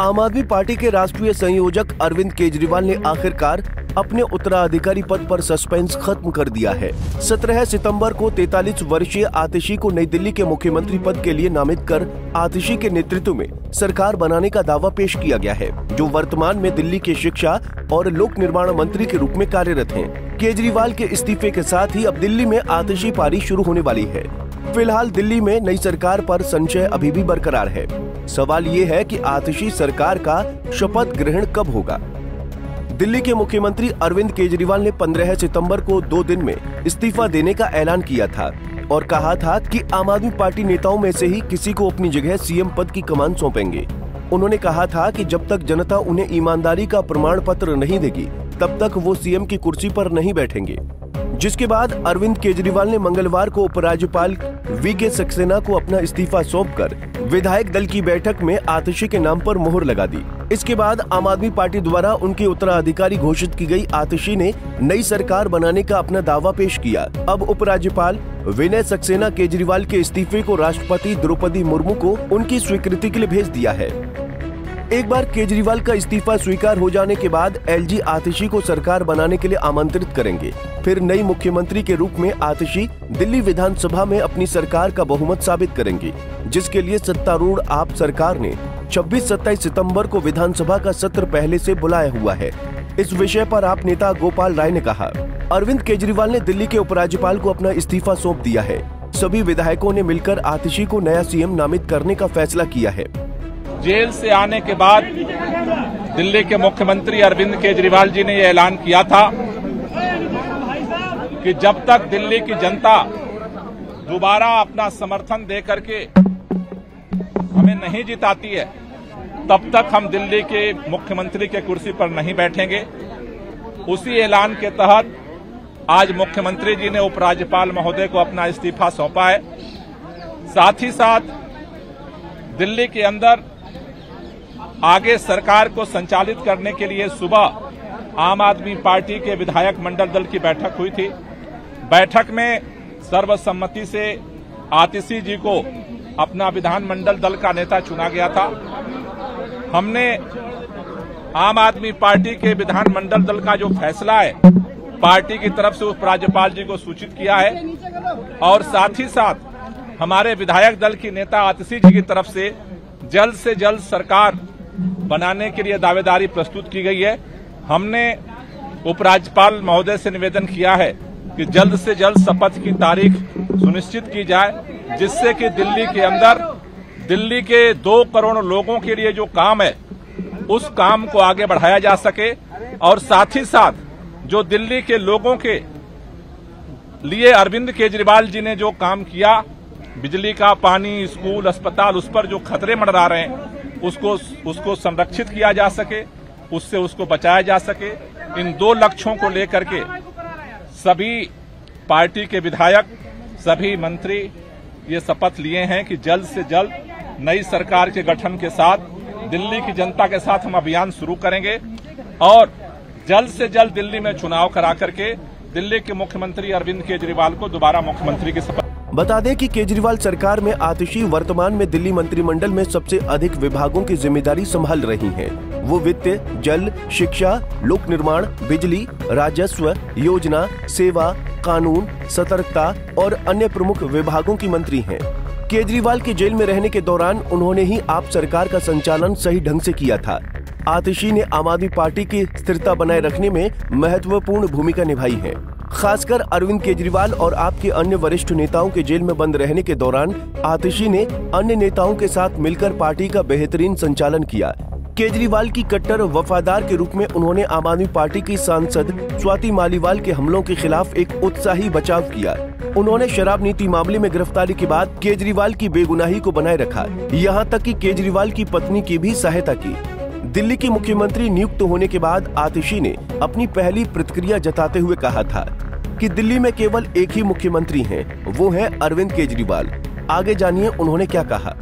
आम आदमी पार्टी के राष्ट्रीय संयोजक अरविंद केजरीवाल ने आखिरकार अपने उत्तराधिकारी पद पर सस्पेंस खत्म कर दिया है। 17 सितंबर को 43 वर्षीय आतिशी को नई दिल्ली के मुख्यमंत्री पद के लिए नामित कर आतिशी के नेतृत्व में सरकार बनाने का दावा पेश किया गया है, जो वर्तमान में दिल्ली के शिक्षा और लोक निर्माण मंत्री के रूप में कार्यरत हैं। केजरीवाल के इस्तीफे के साथ ही अब दिल्ली में आतिशी पारी शुरू होने वाली है। फिलहाल दिल्ली में नई सरकार पर संशय अभी भी बरकरार है। सवाल ये है कि आतिशी सरकार का शपथ ग्रहण कब होगा। दिल्ली के मुख्यमंत्री अरविंद केजरीवाल ने 15 सितंबर को 2 दिन में इस्तीफा देने का ऐलान किया था और कहा था कि आम आदमी पार्टी नेताओं में से ही किसी को अपनी जगह सीएम पद की कमान सौंपेंगे। उन्होंने कहा था कि जब तक जनता उन्हें ईमानदारी का प्रमाण पत्र नहीं देगी, तब तक वो सीएम की कुर्सी पर नहीं बैठेंगे। जिसके बाद अरविंद केजरीवाल ने मंगलवार को उपराज्यपाल वीके सक्सेना को अपना इस्तीफा सौंपकर विधायक दल की बैठक में आतिशी के नाम पर मोहर लगा दी। इसके बाद आम आदमी पार्टी द्वारा उनके उत्तराधिकारी घोषित की गई आतिशी ने नई सरकार बनाने का अपना दावा पेश किया। अब उपराज्यपाल विनय सक्सेना केजरीवाल के इस्तीफे को राष्ट्रपति द्रौपदी मुर्मू को उनकी स्वीकृति के लिए भेज दिया है। एक बार केजरीवाल का इस्तीफा स्वीकार हो जाने के बाद एलजी आतिशी को सरकार बनाने के लिए आमंत्रित करेंगे। फिर नई मुख्यमंत्री के रूप में आतिशी दिल्ली विधानसभा में अपनी सरकार का बहुमत साबित करेंगे, जिसके लिए सत्तारूढ़ आप सरकार ने 26-27 सितंबर को विधानसभा का सत्र पहले से बुलाया हुआ है। इस विषय पर आप नेता गोपाल राय ने कहा, अरविंद केजरीवाल ने दिल्ली के उपराज्यपाल को अपना इस्तीफा सौंप दिया है। सभी विधायकों ने मिलकर आतिशी को नया सीएम नामित करने का फैसला किया है। जेल से आने के बाद दिल्ली के मुख्यमंत्री अरविंद केजरीवाल जी ने यह ऐलान किया था कि जब तक दिल्ली की जनता दोबारा अपना समर्थन दे करके हमें नहीं जिताती है, तब तक हम दिल्ली के मुख्यमंत्री के कुर्सी पर नहीं बैठेंगे। उसी ऐलान के तहत आज मुख्यमंत्री जी ने उपराज्यपाल महोदय को अपना इस्तीफा सौंपा है। साथ ही साथ दिल्ली के अंदर आगे सरकार को संचालित करने के लिए सुबह आम आदमी पार्टी के विधायक मंडल दल की बैठक हुई थी। बैठक में सर्वसम्मति से आतिशी जी को अपना विधानमंडल दल का नेता चुना गया था। हमने आम आदमी पार्टी के विधानमंडल दल का जो फैसला है पार्टी की तरफ से उपराज्यपाल जी को सूचित किया है और साथ ही साथ हमारे विधायक दल की नेता आतिशी जी की तरफ से जल्द सरकार बनाने के लिए दावेदारी प्रस्तुत की गई है। हमने उपराज्यपाल महोदय से निवेदन किया है कि जल्द से जल्द शपथ की तारीख सुनिश्चित की जाए, जिससे कि दिल्ली के अंदर दिल्ली के 2 करोड़ लोगों के लिए जो काम है उस काम को आगे बढ़ाया जा सके और साथ ही साथ जो दिल्ली के लोगों के लिए अरविंद केजरीवाल जी ने जो काम किया, बिजली का, पानी, स्कूल, अस्पताल, उस पर जो खतरे मंडरा रहे हैं उसको संरक्षित किया जा सके, उससे उसको बचाया जा सके। इन 2 लक्ष्यों को लेकर के सभी पार्टी के विधायक, सभी मंत्री ये शपथ लिए हैं कि जल्द से जल्द नई सरकार के गठन के साथ दिल्ली की जनता के साथ हम अभियान शुरू करेंगे और जल्द से जल्द दिल्ली में चुनाव करा करके दिल्ली के मुख्यमंत्री अरविंद केजरीवाल को दोबारा मुख्यमंत्री की शपथ। बता दें कि केजरीवाल सरकार में आतिशी वर्तमान में दिल्ली मंत्रिमंडल में सबसे अधिक विभागों की जिम्मेदारी संभाल रही हैं। वो वित्त, जल, शिक्षा, लोक निर्माण, बिजली, राजस्व, योजना, सेवा, कानून, सतर्कता और अन्य प्रमुख विभागों की मंत्री हैं। केजरीवाल के जेल में रहने के दौरान उन्होंने ही आप सरकार का संचालन सही ढंग से किया था। आतिशी ने आम आदमी पार्टी की स्थिरता बनाए रखने में महत्वपूर्ण भूमिका निभाई है। खासकर अरविंद केजरीवाल और आपके अन्य वरिष्ठ नेताओं के जेल में बंद रहने के दौरान आतिशी ने अन्य नेताओं के साथ मिलकर पार्टी का बेहतरीन संचालन किया। केजरीवाल की कट्टर वफादार के रूप में उन्होंने आम आदमी पार्टी की सांसद स्वाति मालीवाल के हमलों के खिलाफ एक उत्साही बचाव किया। उन्होंने शराब नीति मामले में गिरफ्तारी के बाद केजरीवाल की बेगुनाही को बनाए रखा, यहाँ तक कि केजरीवाल की पत्नी की भी सहायता की। दिल्ली के मुख्यमंत्री नियुक्त होने के बाद आतिशी ने अपनी पहली प्रतिक्रिया जताते हुए कहा था कि दिल्ली में केवल एक ही मुख्यमंत्री हैं, वो है अरविंद केजरीवाल। आगे जानिए उन्होंने क्या कहा।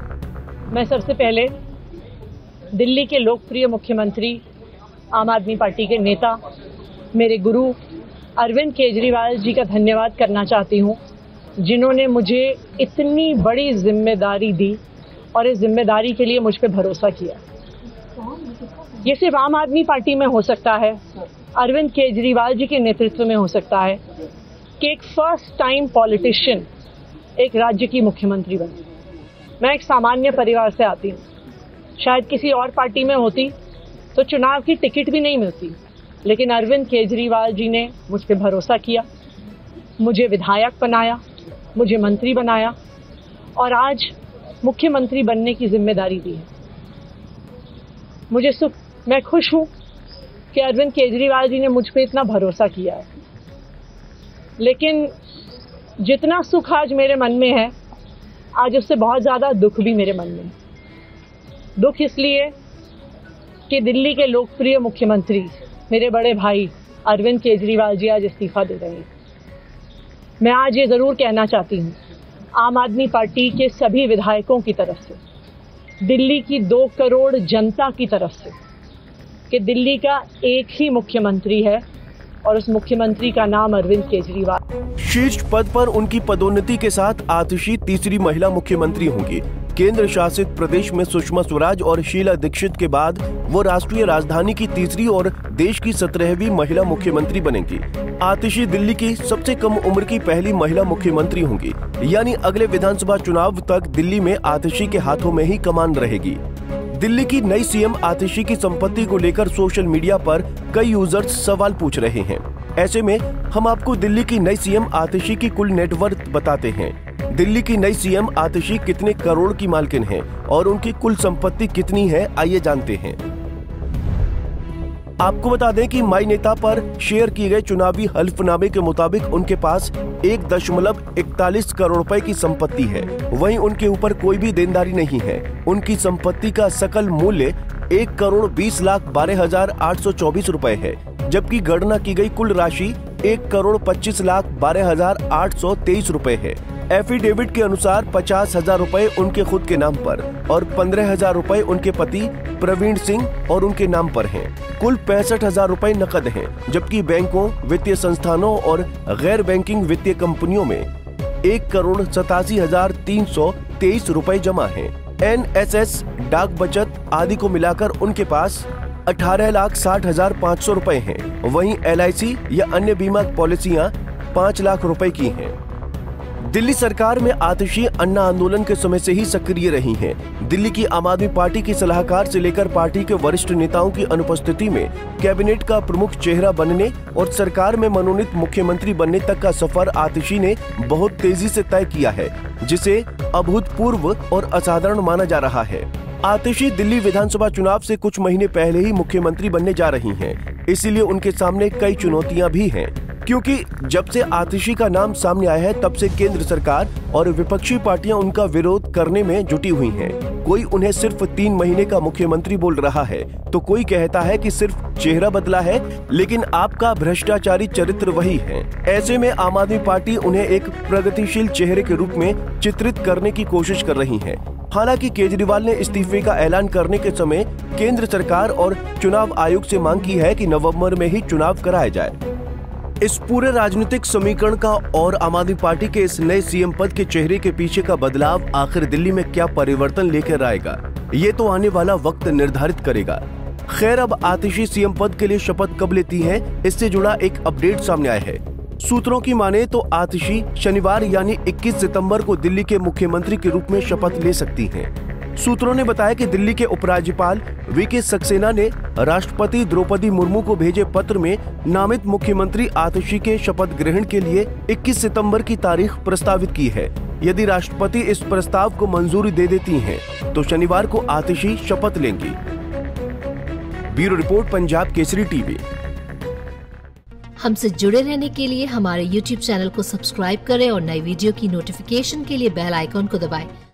मैं सबसे पहले दिल्ली के लोकप्रिय मुख्यमंत्री, आम आदमी पार्टी के नेता, मेरे गुरु अरविंद केजरीवाल जी का धन्यवाद करना चाहती हूँ, जिन्होंने मुझे इतनी बड़ी जिम्मेदारी दी और इस जिम्मेदारी के लिए मुझ पर भरोसा किया। ये सिर्फ आम आदमी पार्टी में हो सकता है, अरविंद केजरीवाल जी के नेतृत्व में हो सकता है कि एक फर्स्ट टाइम पॉलिटिशियन एक राज्य की मुख्यमंत्री बने। मैं एक सामान्य परिवार से आती हूँ। शायद किसी और पार्टी में होती तो चुनाव की टिकट भी नहीं मिलती, लेकिन अरविंद केजरीवाल जी ने मुझ पर भरोसा किया, मुझे विधायक बनाया, मुझे मंत्री बनाया और आज मुख्यमंत्री बनने की जिम्मेदारी दी है। मैं खुश हूं कि अरविंद केजरीवाल जी ने मुझ पे इतना भरोसा किया है, लेकिन जितना सुख आज मेरे मन में है, आज उससे बहुत ज़्यादा दुख भी मेरे मन में है। दुख इसलिए कि दिल्ली के लोकप्रिय मुख्यमंत्री मेरे बड़े भाई अरविंद केजरीवाल जी आज इस्तीफा दे रहे हैं। मैं आज ये ज़रूर कहना चाहती हूँ आम आदमी पार्टी के सभी विधायकों की तरफ से, दिल्ली की 2 करोड़ जनता की तरफ से, कि दिल्ली का एक ही मुख्यमंत्री है और उस मुख्यमंत्री का नाम अरविंद केजरीवाल। शीर्ष पद पर उनकी पदोन्नति के साथ आतिशी तीसरी महिला मुख्यमंत्री होंगी। केंद्र शासित प्रदेश में सुषमा स्वराज और शीला दीक्षित के बाद वो राष्ट्रीय राजधानी की तीसरी और देश की 17वीं महिला मुख्यमंत्री बनेंगी। आतिशी दिल्ली की सबसे कम उम्र की पहली महिला मुख्यमंत्री होंगी, यानी अगले विधानसभा चुनाव तक दिल्ली में आतिशी के हाथों में ही कमान रहेगी। दिल्ली की नई सीएम आतिशी की संपत्ति को लेकर सोशल मीडिया पर कई यूजर्स सवाल पूछ रहे हैं। ऐसे में हम आपको दिल्ली की नई सीएम आतिशी की कुल नेटवर्थ बताते हैं। दिल्ली की नई सीएम आतिशी कितने करोड़ की मालकिन है और उनकी कुल संपत्ति कितनी है, आइए जानते हैं। आपको बता दें कि माई नेता पर शेयर किए गए चुनावी हल्फनामे के मुताबिक उनके पास 1.41 करोड़ रुपए की संपत्ति है। वहीं उनके ऊपर कोई भी देनदारी नहीं है। उनकी संपत्ति का सकल मूल्य 1,20,12,824 रुपए है, जबकि गणना की गई कुल राशि 1,25,12,823 रुपए है। एफिडेविट के अनुसार 50,000 रुपए उनके खुद के नाम पर और 15,000 रुपए उनके पति प्रवीण सिंह और उनके नाम पर हैं। कुल 65,000 रुपए नकद हैं, जबकि बैंकों, वित्तीय संस्थानों और गैर बैंकिंग वित्तीय कंपनियों में 1,87,323 रुपए जमा हैं। NSS, डाक बचत आदि को मिलाकर उनके पास 18,60,500 रुपए हैं। वहीं LIC या अन्य बीमा पॉलिसियां 5 लाख रुपए की हैं। दिल्ली सरकार में आतिशी अन्ना आंदोलन के समय से ही सक्रिय रही हैं। दिल्ली की आम आदमी पार्टी की सलाहकार से लेकर पार्टी के वरिष्ठ नेताओं की अनुपस्थिति में कैबिनेट का प्रमुख चेहरा बनने और सरकार में मनोनीत मुख्यमंत्री बनने तक का सफर आतिशी ने बहुत तेजी से तय किया है, जिसे अभूतपूर्व और असाधारण माना जा रहा है। आतिशी दिल्ली विधानसभा चुनाव से कुछ महीने पहले ही मुख्यमंत्री बनने जा रही हैं, इसीलिए उनके सामने कई चुनौतियां भी हैं, क्योंकि जब से आतिशी का नाम सामने आया है तब से केंद्र सरकार और विपक्षी पार्टियां उनका विरोध करने में जुटी हुई हैं। कोई उन्हें सिर्फ 3 महीने का मुख्यमंत्री बोल रहा है, तो कोई कहता है कि सिर्फ चेहरा बदला है, लेकिन आपका भ्रष्टाचारी चरित्र वही है। ऐसे में आम आदमी पार्टी उन्हें एक प्रगतिशील चेहरे के रूप में चित्रित करने की कोशिश कर रही है। हालांकि केजरीवाल ने इस्तीफे का ऐलान करने के समय केंद्र सरकार और चुनाव आयोग से मांग की है कि नवंबर में ही चुनाव कराया जाए। इस पूरे राजनीतिक समीकरण का और आम आदमी पार्टी के इस नए सीएम पद के चेहरे के पीछे का बदलाव आखिर दिल्ली में क्या परिवर्तन लेकर आएगा, ये तो आने वाला वक्त निर्धारित करेगा। खैर, अब आतिशी सीएम पद के लिए शपथ कब लेती हैं, इससे जुड़ा एक अपडेट सामने आया है। सूत्रों की माने तो आतिशी शनिवार यानी 21 सितंबर को दिल्ली के मुख्यमंत्री के रूप में शपथ ले सकती हैं। सूत्रों ने बताया कि दिल्ली के उपराज्यपाल VK सक्सेना ने राष्ट्रपति द्रौपदी मुर्मू को भेजे पत्र में नामित मुख्यमंत्री आतिशी के शपथ ग्रहण के लिए 21 सितंबर की तारीख प्रस्तावित की है। यदि राष्ट्रपति इस प्रस्ताव को मंजूरी दे देती हैं, तो शनिवार को आतिशी शपथ लेंगी। Bureau report, Punjab Kesari TV. हमसे जुड़े रहने के लिए हमारे YouTube चैनल को सब्सक्राइब करें और नई वीडियो की नोटिफिकेशन के लिए बेल आइकॉन को दबाएं।